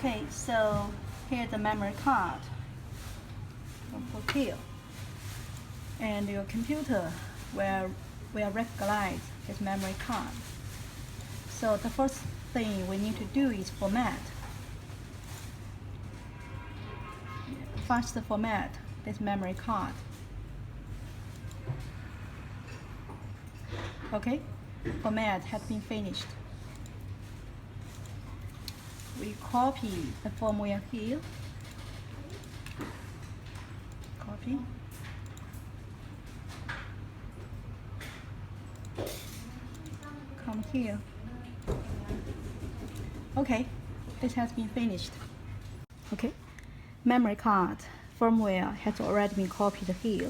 Okay, so here's the memory card. I'll put here. And your computer will recognize this memory card. So the first thing we need to do is format. First format this memory card. Okay, format has been finished. We copy the firmware here. Copy. Come here. Okay, this has been finished. Okay, memory card firmware has already been copied here.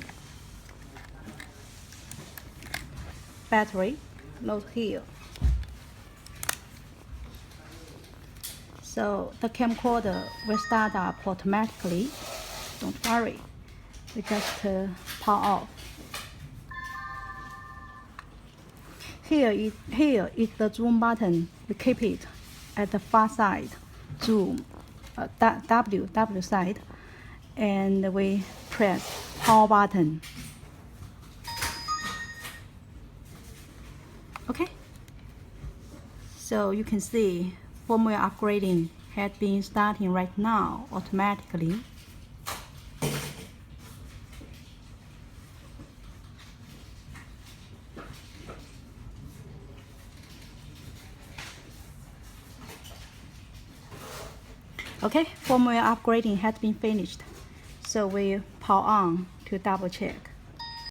Battery load here. So the camcorder will start up automatically. Don't worry, we just power off. Here is the zoom button. We keep it at the far side, zoom, W side, and we press power button. Okay. So you can see firmware upgrading has been starting right now automatically. Okay, firmware upgrading has been finished. So we power on to double check.